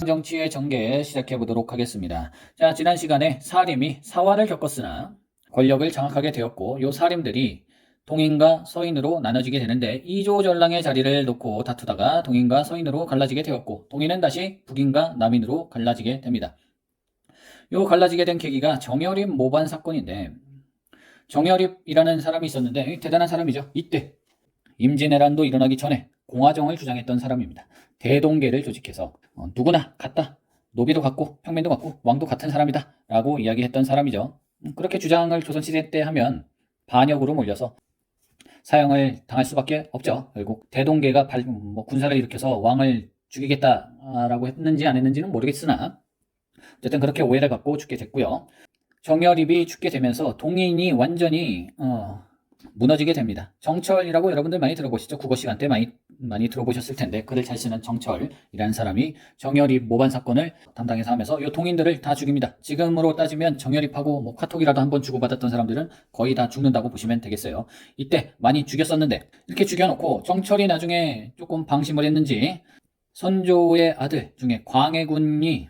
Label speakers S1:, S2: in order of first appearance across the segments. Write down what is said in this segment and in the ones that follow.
S1: 정치의 전개 시작해 보도록 하겠습니다. 자, 지난 시간에 사림이 사화를 겪었으나 권력을 장악하게 되었고, 요 사림들이 동인과 서인으로 나눠지게 되는데, 이조전랑의 자리를 놓고 다투다가 동인과 서인으로 갈라지게 되었고, 동인은 다시 북인과 남인으로 갈라지게 됩니다. 요 갈라지게 된 계기가 정여립 모반 사건인데, 정여립이라는 사람이 있었는데 대단한 사람이죠. 이때 임진왜란도 일어나기 전에 공화정을 주장했던 사람입니다. 대동계를 조직해서 누구나 같다, 노비도 같고 평민도 같고 왕도 같은 사람이다 라고 이야기했던 사람이죠. 그렇게 주장을 조선시대 때 하면 반역으로 몰려서 사형을 당할 수밖에 없죠. 결국 대동계가 군사를 일으켜서 왕을 죽이겠다라고 했는지 안 했는지는 모르겠으나 어쨌든 그렇게 오해를 갖고 죽게 됐고요. 정여립이 죽게 되면서 동인이 완전히 무너지게 됩니다. 정철이라고 여러분들 많이 들어보시죠? 국어 시간 때 많이 들어보셨을 텐데, 글을 잘 쓰는 정철이라는 사람이 정여립 모반 사건을 담당해서 하면서 이 동인들을 다 죽입니다. 지금으로 따지면 정여립하고 뭐 카톡이라도 한번 주고받았던 사람들은 거의 다 죽는다고 보시면 되겠어요. 이때 많이 죽였었는데, 이렇게 죽여놓고 정철이 나중에 조금 방심을 했는지 선조의 아들 중에 광해군이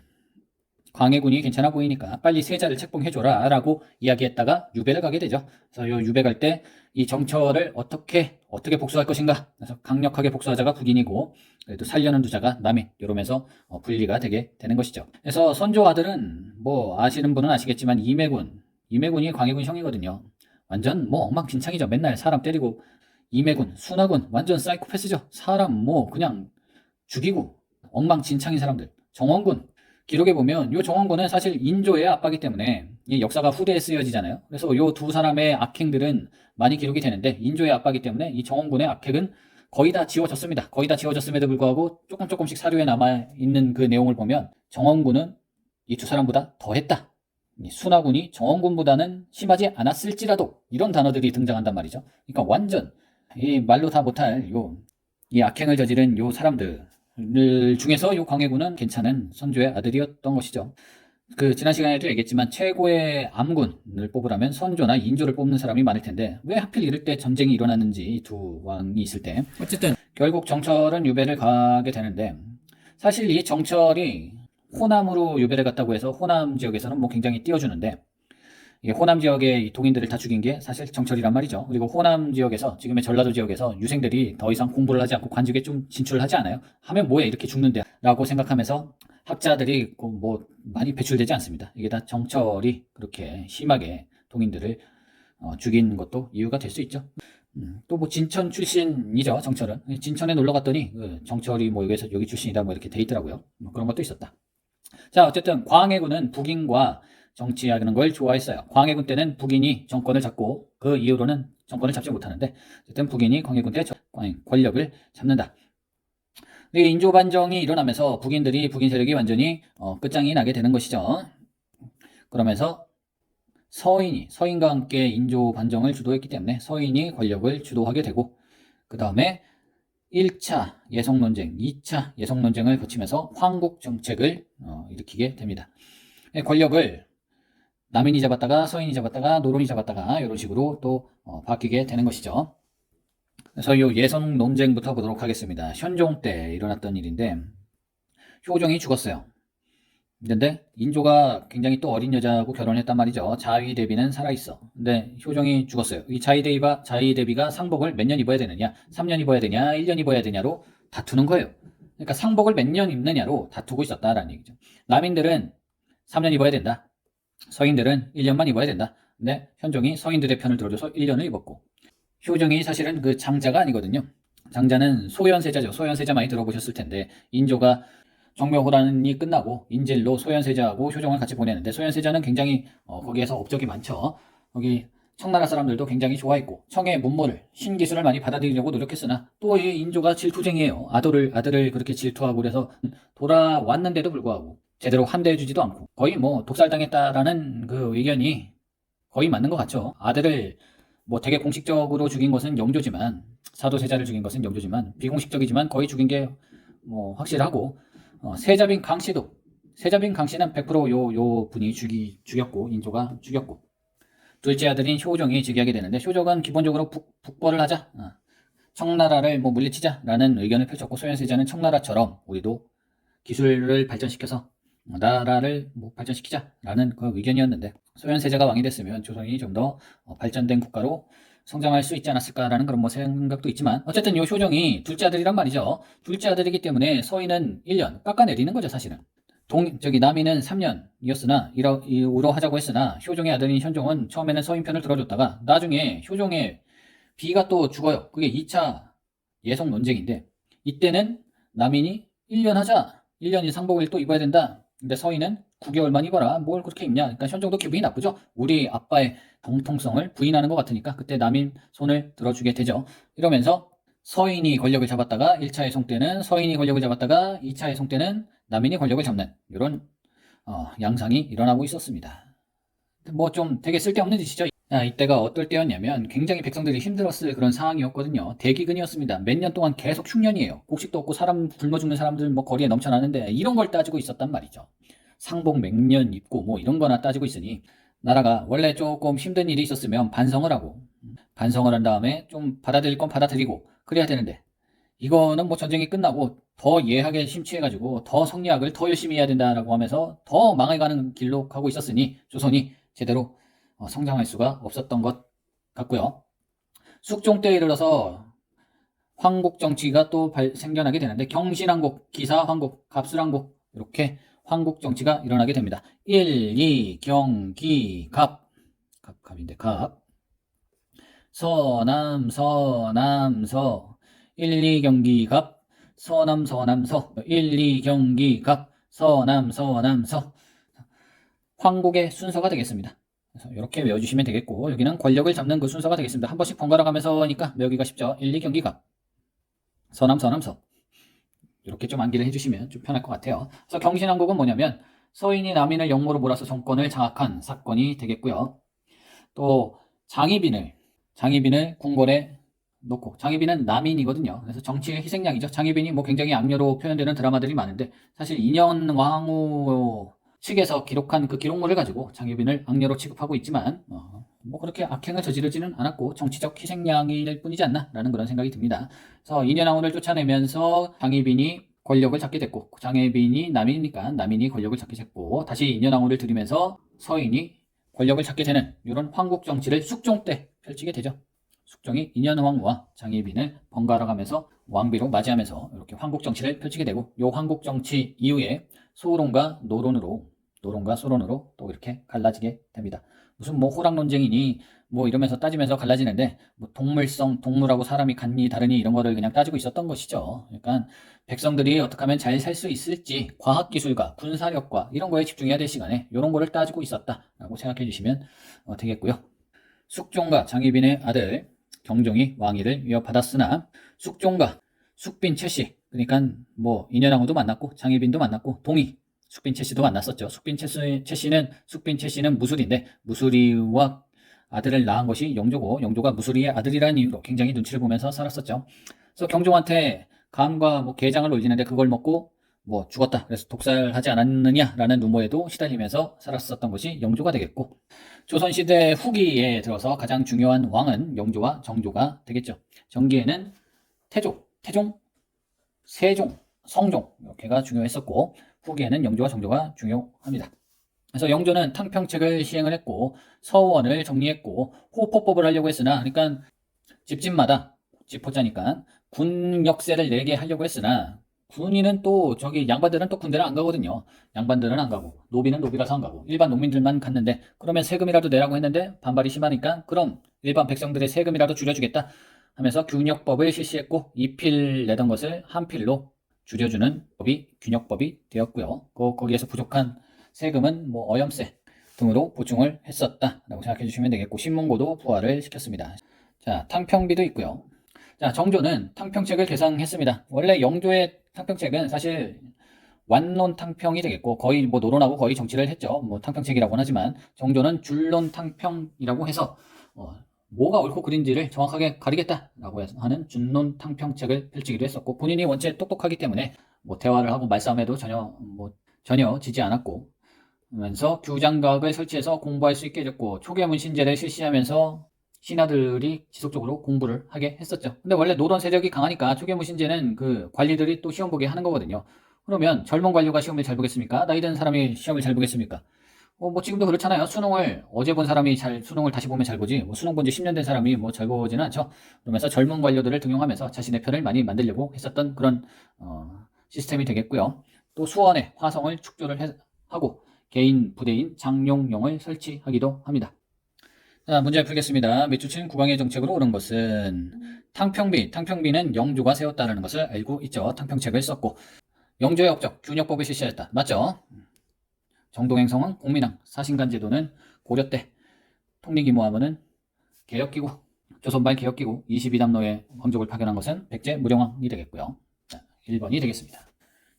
S1: 괜찮아 보이니까 빨리 세자를 책봉해줘라 라고 이야기했다가 유배를 가게 되죠. 그래서 요 유배 갈 때 이 정철을 어떻게 복수할 것인가. 그래서 강력하게 복수하자가 북인이고, 그래도 살려는 두자가 남인, 이러면서 분리가 되게 되는 것이죠. 그래서 선조 아들은 뭐 아시는 분은 아시겠지만 이매군이 광해군 형이거든요. 완전 뭐 엉망진창이죠. 맨날 사람 때리고. 이매군, 순하군 완전 사이코패스죠. 사람 뭐 그냥 죽이고 엉망진창인 사람들. 정원군, 기록에 보면 이 정원군은 사실 인조의 아빠이기 때문에 이 역사가 후대에 쓰여지잖아요. 그래서 이 두 사람의 악행들은 많이 기록이 되는데, 인조의 아빠이기 때문에 이 정원군의 악행은 거의 다 지워졌습니다. 거의 다 지워졌음에도 불구하고 조금씩 사료에 남아있는 그 내용을 보면 정원군은 이 두 사람보다 더했다. 순하군이 정원군보다는 심하지 않았을지라도, 이런 단어들이 등장한단 말이죠. 그러니까 완전 이 말로 다 못할 이 악행을 저지른 요 사람들 중에서 요 광해군은 괜찮은 선조의 아들이었던 것이죠. 그 지난 시간에도 얘기했지만 최고의 암군을 뽑으라면 선조나 인조를 뽑는 사람이 많을 텐데, 왜 하필 이럴 때 전쟁이 일어났는지, 두 왕이 있을 때. 어쨌든 결국 정철은 유배를 가게 되는데, 사실 이 정철이 호남으로 유배를 갔다고 해서 호남 지역에서는 뭐 굉장히 띄워주는데, 이게 호남 지역의 동인들을 다 죽인 게 사실 정철이란 말이죠. 그리고 호남 지역에서, 지금의 전라도 지역에서 유생들이 더 이상 공부를 하지 않고 관직에 좀 진출을 하지 않아요. 하면 뭐해, 이렇게 죽는데 라고 생각하면서 학자들이 뭐 많이 배출되지 않습니다. 이게 다 정철이 그렇게 심하게 동인들을 죽인 것도 이유가 될 수 있죠. 또 뭐 진천 출신이죠, 정철은. 진천에 놀러 갔더니 정철이 뭐 여기 출신이다 뭐 이렇게 돼 있더라고요. 뭐 그런 것도 있었다. 자, 어쨌든 광해군은 북인과 정치하는 걸 좋아했어요. 광해군 때는 북인이 정권을 잡고, 그 이후로는 정권을 잡지 못하는데, 어쨌든 북인이 광해군 때 권력을 잡는다. 근데 인조 반정이 일어나면서 북인 세력이 완전히 끝장이 나게 되는 것이죠. 그러면서 서인과 함께 인조 반정을 주도했기 때문에 서인이 권력을 주도하게 되고, 그 다음에 1차 예성논쟁, 2차 예성논쟁을 거치면서 황국 정책을 일으키게 됩니다. 권력을 남인이 잡았다가 서인이 잡았다가 노론이 잡았다가 이런 식으로 또 바뀌게 되는 것이죠. 그래서 이 예성 논쟁부터 보도록 하겠습니다. 현종 때 일어났던 일인데, 효종이 죽었어요. 근데 인조가 굉장히 또 어린 여자하고 결혼했단 말이죠. 자위 대비는 살아있어. 근데 효종이 죽었어요. 이 자위 대비가 상복을 몇 년 입어야 되느냐, 3년 입어야 되냐, 1년 입어야 되냐로 다투는 거예요. 그러니까 상복을 몇 년 입느냐로 다투고 있었다라는 얘기죠. 남인들은 3년 입어야 된다. 서인들은 1년만 입어야 된다. 근데 현종이 서인들의 편을 들어줘서 1년을 입었고, 효종이 사실은 그 장자가 아니거든요. 장자는 소현세자죠. 소현세자 많이 들어보셨을 텐데, 인조가 정묘호란이 끝나고 인질로 소현세자하고 효종을 같이 보내는데, 소현세자는 굉장히 거기에서 업적이 많죠. 거기 청나라 사람들도 굉장히 좋아했고, 청의 문물을, 신기술을 많이 받아들이려고 노력했으나 또 이 인조가 질투쟁이에요. 아들을 그렇게 질투하고, 그래서 돌아왔는데도 불구하고 제대로 환대해주지도 않고 거의 뭐 독살당했다라는 그 의견이 거의 맞는 것 같죠. 아들을 뭐 되게 공식적으로 죽인 것은 영조지만, 사도세자를 죽인 것은 영조지만 비공식적이지만 거의 죽인 게 뭐 확실하고, 세자빈 강씨는 100% 요 분이 죽였고, 인조가 죽였고, 둘째 아들인 효종이 즉위하게 되는데, 효종은 기본적으로 북벌을 하자, 청나라를 뭐 물리치자라는 의견을 펼쳤고, 소현세자는 청나라처럼 우리도 기술을 발전시켜서 나라를 뭐 발전시키자라는 그 의견이었는데, 소현세자가 왕이 됐으면 조선이 좀 더 발전된 국가로 성장할 수 있지 않았을까라는 그런 뭐 생각도 있지만, 어쨌든 요 효종이 둘째 아들이란 말이죠. 둘째 아들이기 때문에 서인은 1년 깎아내리는 거죠, 사실은. 남이는 3년이었으나 이후로 하자고 했으나 효종의 아들인 현종은 처음에는 서인 편을 들어줬다가 나중에 효종의 비가 또 죽어요. 그게 2차 예성 논쟁인데, 이때는 남인이 1년 하자, 1년 상복을 또 입어야 된다. 근데 서인은 9개월만 입어라, 뭘 그렇게 입냐. 그러니까 현종도 기분이 나쁘죠. 우리 아빠의 정통성을 부인하는 것 같으니까 그때 남인 손을 들어주게 되죠. 이러면서 서인이 권력을 잡았다가 1차 예성 때는 서인이 권력을 잡았다가 2차 예성 때는 남인이 권력을 잡는 이런 양상이 일어나고 있었습니다. 뭐 좀 되게 쓸데없는 짓이죠. 이때가 어떨 때였냐면 굉장히 백성들이 힘들었을 그런 상황이었거든요. 대기근이었습니다. 몇 년 동안 계속 흉년이에요. 곡식도 없고 사람 굶어 죽는 사람들 뭐 거리에 넘쳐나는데 이런 걸 따지고 있었단 말이죠. 상복 몇 년 입고 뭐 이런 거나 따지고 있으니, 나라가 원래 조금 힘든 일이 있었으면 반성을 하고, 반성을 한 다음에 좀 받아들일 건 받아들이고 그래야 되는데, 이거는 뭐 전쟁이 끝나고 더 예하게 심취해가지고 더 성리학을 더 열심히 해야 된다라고 하면서 더 망해가는 길로 가고 있었으니 조선이 제대로 성장할 수가 없었던 것 같고요. 숙종 때에 이르러서 황국 정치가 또 생겨나게 되는데, 경신왕국, 기사왕국, 갑술왕국, 이렇게 황국 정치가 일어나게 됩니다. 1, 2, 경기, 갑인데 갑, 서남, 서남서, 1, 2, 경기, 갑, 서남, 서남서, 1, 2, 경기, 갑, 서남, 서남서. 황국의 순서가 되겠습니다. 그래서 이렇게 외워주시면 되겠고, 여기는 권력을 잡는 그 순서가 되겠습니다. 한 번씩 번갈아 가면서 하니까 외우기가 쉽죠. 1, 2, 경기, 갑, 서남, 서남서. 이렇게 좀 암기를 해주시면 좀 편할 것 같아요. 그래서 경신왕국은 뭐냐면 서인이 남인을 영모로 몰아서 정권을 장악한 사건이 되겠고요. 또 장희빈을 궁궐에 놓고, 장희빈은 남인이거든요. 그래서 정치의 희생양이죠. 장희빈이 뭐 굉장히 악녀로 표현되는 드라마들이 많은데, 사실 인현왕후 측에서 기록한 그 기록물을 가지고 장희빈을 악녀로 취급하고 있지만 뭐 그렇게 악행을 저지르지는 않았고 정치적 희생양일 뿐이지 않나라는 그런 생각이 듭니다. 그래서 인현왕후를 쫓아내면서 장희빈이 권력을 잡게 됐고, 장희빈이 남인이니까 남인이 권력을 잡게 됐고, 다시 인현왕후를 들이면서 서인이 권력을 잡게 되는 이런 황국 정치를 숙종 때 펼치게 되죠. 숙종이 인현왕후와 장희빈을 번갈아 가면서 왕비로 맞이하면서 이렇게 황국 정치를 펼치게 되고, 이 황국 정치 이후에 소론과 소론으로 또 이렇게 갈라지게 됩니다. 무슨 뭐 호랑 논쟁이니 뭐 이러면서 따지면서 갈라지는데, 뭐 동물성, 동물하고 사람이 같니 다르니 이런 거를 그냥 따지고 있었던 것이죠. 그러니까 백성들이 어떻게 하면 잘 살 수 있을지 과학기술과 군사력과 이런 거에 집중해야 될 시간에 이런 거를 따지고 있었다라고 생각해 주시면 되겠고요. 숙종과 장희빈의 아들 경종이 왕위를 이어받았으나, 숙종과 숙빈 최씨, 그러니까 뭐 인현왕후도 만났고 장희빈도 만났고 숙빈 최씨도 만났었죠. 숙빈 최씨는 무술인데, 무술이와 아들을 낳은 것이 영조고, 영조가 무술이의 아들이라는 이유로 굉장히 눈치를 보면서 살았었죠. 그래서 경종한테 감과 뭐 게장을 올리는데 그걸 먹고 뭐 죽었다, 그래서 독살하지 않았느냐라는 루머에도 시달리면서 살았었던 것이 영조가 되겠고, 조선시대 후기에 들어서 가장 중요한 왕은 영조와 정조가 되겠죠. 정기에는 태종, 세종, 성종 이렇게가 중요했었고, 후기에는 영조와 정조가 중요합니다. 그래서 영조는 탕평책을 시행을 했고, 서원을 정리했고, 호포법을 하려고 했으나, 그러니까 집집마다 집포자니까 군 역세를 내게 하려고 했으나, 군인은 또 양반들은 또 군대를 안 가거든요. 양반들은 안 가고, 노비는 노비라서 안 가고, 일반 농민들만 갔는데, 그러면 세금이라도 내라고 했는데 반발이 심하니까 그럼 일반 백성들의 세금이라도 줄여주겠다 하면서 균역법을 실시했고, 2필 내던 것을 한 필로 줄여주는 법이 균역법이 되었고요. 거기에서 부족한 세금은 뭐 어염세 등으로 보충을 했었다라고 생각해 주시면 되겠고, 신문고도 부활을 시켰습니다. 자, 탕평비도 있고요. 자, 정조는 탕평책을 개상했습니다. 원래 영조의 탕평책은 사실 완론 탕평이 되겠고, 거의 뭐 노론하고 거의 정치를 했죠. 뭐 탕평책이라고는 하지만, 정조는 줄론 탕평이라고 해서 뭐가 옳고 그른지를 정확하게 가리겠다라고 하는 준론 탕평책을 펼치기도 했었고, 본인이 원체 똑똑하기 때문에 뭐 대화를 하고 말싸움에도 전혀 지지 않았고, 하면서 규장각을 설치해서 공부할 수 있게 해줬고, 초계문 신제를 실시하면서 신하들이 지속적으로 공부를 하게 했었죠. 근데 원래 노론 세력이 강하니까 초계문 신제는 그 관리들이 또 시험 보게 하는 거거든요. 그러면 젊은 관료가 시험을 잘 보겠습니까? 나이 든 사람이 시험을 잘 보겠습니까? 뭐 지금도 그렇잖아요. 수능을 어제 본 사람이 수능을 다시 보면 잘 보지. 뭐 수능 본 지 10년 된 사람이 뭐 잘 보지는 않죠. 그러면서 젊은 관료들을 등용하면서 자신의 편을 많이 만들려고 했었던 그런 시스템이 되겠고요. 또 수원에 화성을 축조를 하고 개인 부대인 장용용을 설치하기도 합니다. 자, 문제 풀겠습니다. 밑줄 국왕의 정책으로 옳은 것은 탕평비는 영조가 세웠다는 것을 알고 있죠. 탕평책을 썼고 영조의 업적 균역법을 실시하였다. 맞죠? 정동행성은 공민왕, 사신간 제도는 고려 때, 통리기모함은 개혁기구, 조선발 개혁기구 22담로의皇族을 파견한 것은 백제 무령왕이 되겠고요. 자, 1번이 되겠습니다.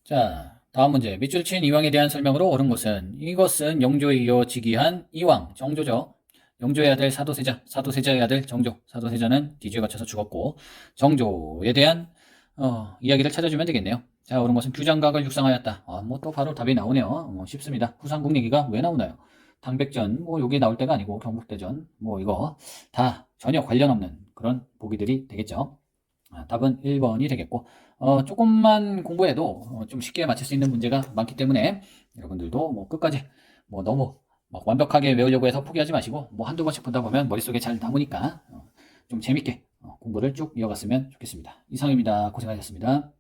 S1: 자, 다음 문제. 밑줄 친 이왕에 대한 설명으로 옳은 것은 이것은 영조에 이어 즉위한 이왕, 정조죠. 영조의 아들 사도세자, 사도세자의 아들 정조, 사도세자는 뒤지에 갇혀서 죽었고 정조에 대한 이야기를 찾아주면 되겠네요. 자, 옳은 것은 규장각을 육성하였다. 뭐 또 바로 답이 나오네요. 쉽습니다. 후삼국 얘기가 왜 나오나요? 당백전, 뭐 여기 나올 때가 아니고 경북대전, 뭐 이거 다 전혀 관련 없는 그런 보기들이 되겠죠. 답은 1번이 되겠고, 조금만 공부해도 좀 쉽게 맞출 수 있는 문제가 많기 때문에 여러분들도 뭐 끝까지 뭐 너무 막 완벽하게 외우려고 해서 포기하지 마시고 뭐 한두 번씩 보다 보면 머릿속에 잘 남으니까 좀 재밌게 공부를 쭉 이어갔으면 좋겠습니다. 이상입니다. 고생하셨습니다.